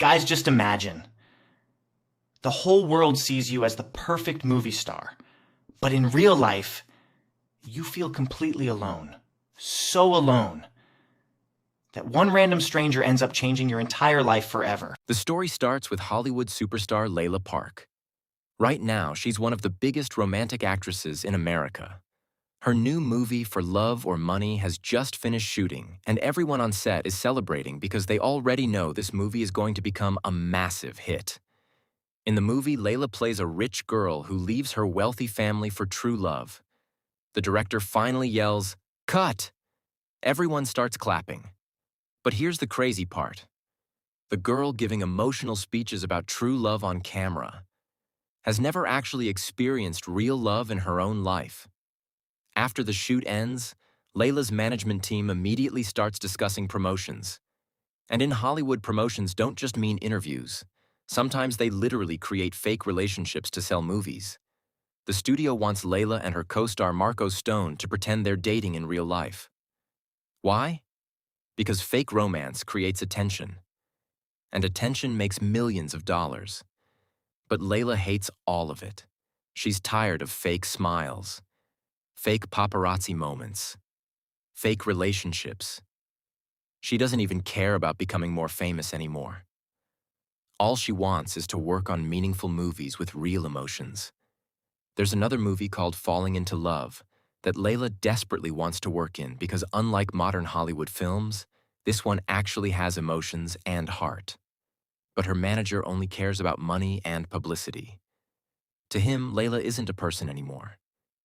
Guys, just imagine. The whole world sees you as the perfect movie star. But in real life, you feel completely alone. So alone that one random stranger ends up changing your entire life forever. The story starts with Hollywood superstar Layla Park. Right now, she's one of the biggest romantic actresses in America. Her new movie, For Love or Money, has just finished shooting, and everyone on set is celebrating because they already know this movie is going to become a massive hit. In the movie, Layla plays a rich girl who leaves her wealthy family for true love. The director finally yells, "Cut!" Everyone starts clapping. But here's the crazy part. The girl giving emotional speeches about true love on camera has never actually experienced real love in her own life. After the shoot ends, Layla's management team immediately starts discussing promotions. And in Hollywood, promotions don't just mean interviews. Sometimes they literally create fake relationships to sell movies. The studio wants Layla and her co-star Marco Stone to pretend they're dating in real life. Why? Because fake romance creates attention. And attention makes millions of dollars. But Layla hates all of it. She's tired of fake smiles, fake paparazzi moments, fake relationships. She doesn't even care about becoming more famous anymore. All she wants is to work on meaningful movies with real emotions. There's another movie called Falling into Love that Layla desperately wants to work in because unlike modern Hollywood films, this one actually has emotions and heart. But her manager only cares about money and publicity. To him, Layla isn't a person anymore.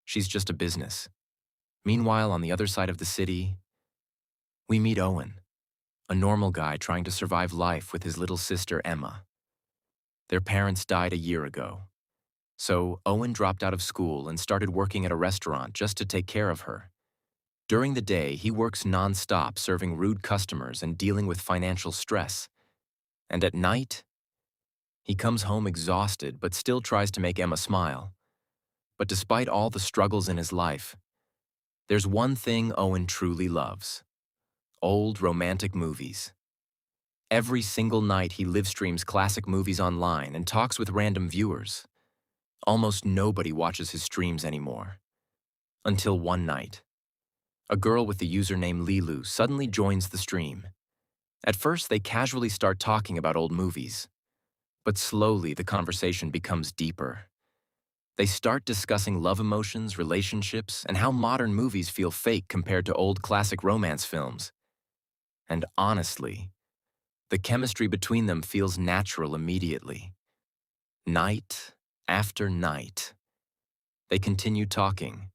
She's just a business. Meanwhile, on the other side of the city, we meet Owen, a normal guy trying to survive life with his little sister, Emma. Their parents died a year ago, so Owen dropped out of school and started working at a restaurant just to take care of her. During the day, he works non-stop serving rude customers and dealing with financial stress. And at night, he comes home exhausted but still tries to make Emma smile. But despite all the struggles in his life, there's one thing Owen truly loves: old romantic movies. Every single night he live streams classic movies online and talks with random viewers. Almost nobody watches his streams anymore. Until one night, a girl with the username Lilu suddenly joins the stream. At first, they casually start talking about old movies. But slowly, the conversation becomes deeper. They start discussing love emotions, relationships, and how modern movies feel fake compared to old classic romance films. And honestly, the chemistry between them feels natural immediately. Night after night, they continue talking,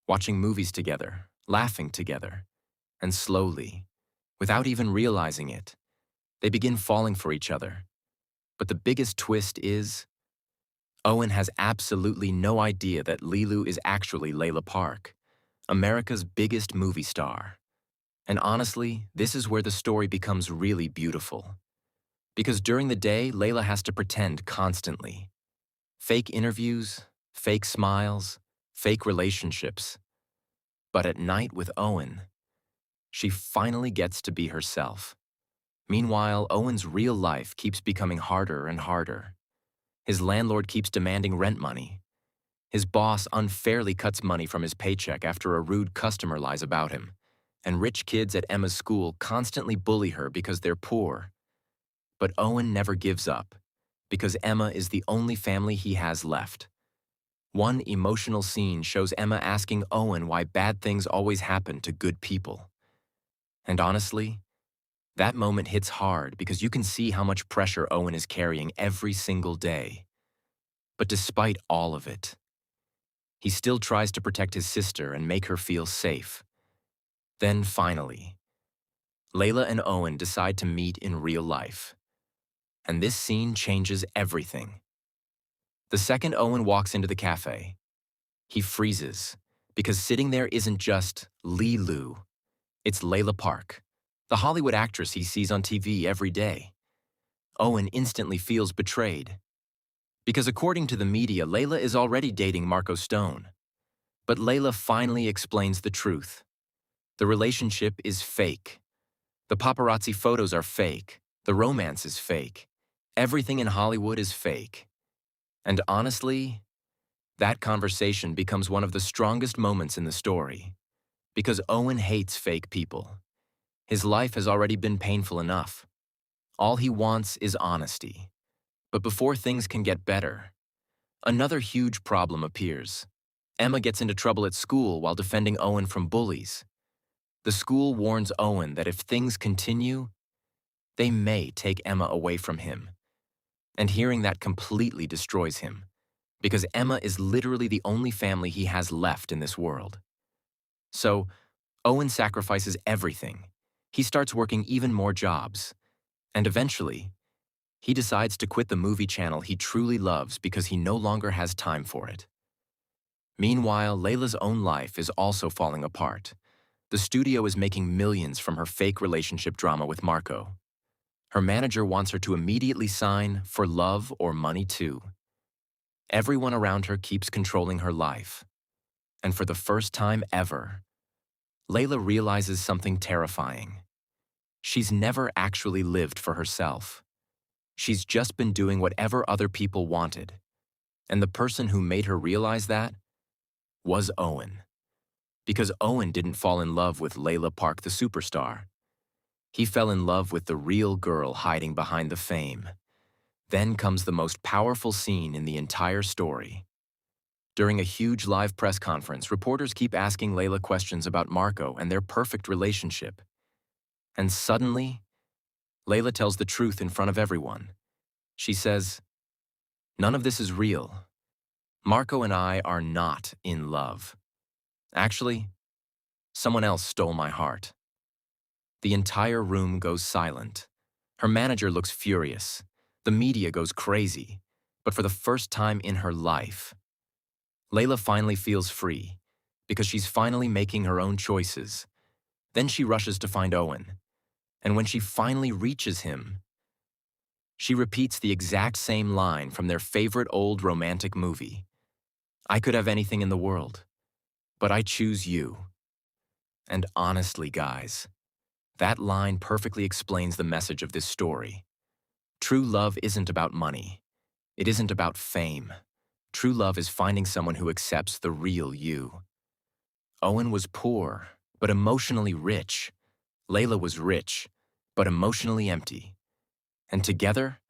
watching movies together, laughing together, and slowly, without even realizing it, they begin falling for each other. But the biggest twist is, Owen has absolutely no idea that Lilu is actually Layla Park, America's biggest movie star. And honestly, this is where the story becomes really beautiful. Because during the day, Layla has to pretend constantly. Fake interviews, fake smiles, fake relationships. But at night with Owen, she finally gets to be herself. Meanwhile, Owen's real life keeps becoming harder and harder. His landlord keeps demanding rent money. His boss unfairly cuts money from his paycheck after a rude customer lies about him. And rich kids at Emma's school constantly bully her because they're poor. But Owen never gives up, because Emma is the only family he has left. One emotional scene shows Emma asking Owen why bad things always happen to good people. And honestly, that moment hits hard because you can see how much pressure Owen is carrying every single day. But despite all of it, he still tries to protect his sister and make her feel safe. Then finally, Layla and Owen decide to meet in real life. And this scene changes everything. The second Owen walks into the cafe, he freezes, because sitting there isn't just Lilu, it's Layla Park, the Hollywood actress he sees on TV every day. Owen instantly feels betrayed. Because according to the media, Layla is already dating Marco Stone. But Layla finally explains the truth. The relationship is fake. The paparazzi photos are fake. The romance is fake. Everything in Hollywood is fake. And honestly, that conversation becomes one of the strongest moments in the story, because Owen hates fake people. His life has already been painful enough. All he wants is honesty. But before things can get better, another huge problem appears. Emma gets into trouble at school while defending Owen from bullies. The school warns Owen that if things continue, they may take Emma away from him. And hearing that completely destroys him, because Emma is literally the only family he has left in this world. So, Owen sacrifices everything. He starts working even more jobs. And eventually, he decides to quit the movie channel he truly loves because he no longer has time for it. Meanwhile, Layla's own life is also falling apart. The studio is making millions from her fake relationship drama with Marco. Her manager wants her to immediately sign for love or money too. Everyone around her keeps controlling her life. And for the first time ever, Layla realizes something terrifying. She's never actually lived for herself. She's just been doing whatever other people wanted. And the person who made her realize that was Owen. Because Owen didn't fall in love with Layla Park, the superstar. He fell in love with the real girl hiding behind the fame. Then comes the most powerful scene in the entire story. During a huge live press conference, reporters keep asking Layla questions about Marco and their perfect relationship. And suddenly, Layla tells the truth in front of everyone. She says, "None of this is real. Marco and I are not in love. Actually, someone else stole my heart." The entire room goes silent. Her manager looks furious. The media goes crazy. But for the first time in her life, Layla finally feels free, because she's finally making her own choices. Then she rushes to find Owen. And when she finally reaches him, she repeats the exact same line from their favorite old romantic movie. "I could have anything in the world, but I choose you." And honestly, guys, that line perfectly explains the message of this story. True love isn't about money. It isn't about fame. True love is finding someone who accepts the real you. Owen was poor, but emotionally rich. Layla was rich, but emotionally empty. And together,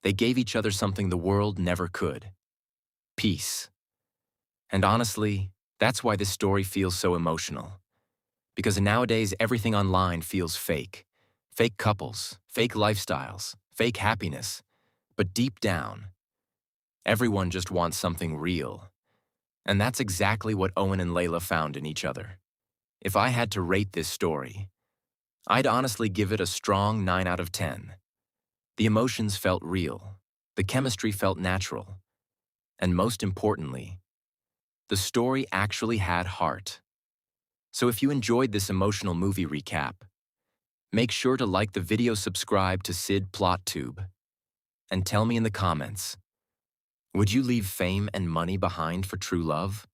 they gave each other something the world never could: peace. And honestly, that's why this story feels so emotional. Because nowadays, everything online feels fake. Fake couples, fake lifestyles, fake happiness. But deep down, everyone just wants something real. And that's exactly what Owen and Layla found in each other. If I had to rate this story, I'd honestly give it a strong 9 out of 10. The emotions felt real. The chemistry felt natural. And most importantly, the story actually had heart. So if you enjoyed this emotional movie recap, make sure to like the video, subscribe to Sydd PlotTube, and tell me in the comments, would you leave fame and money behind for true love?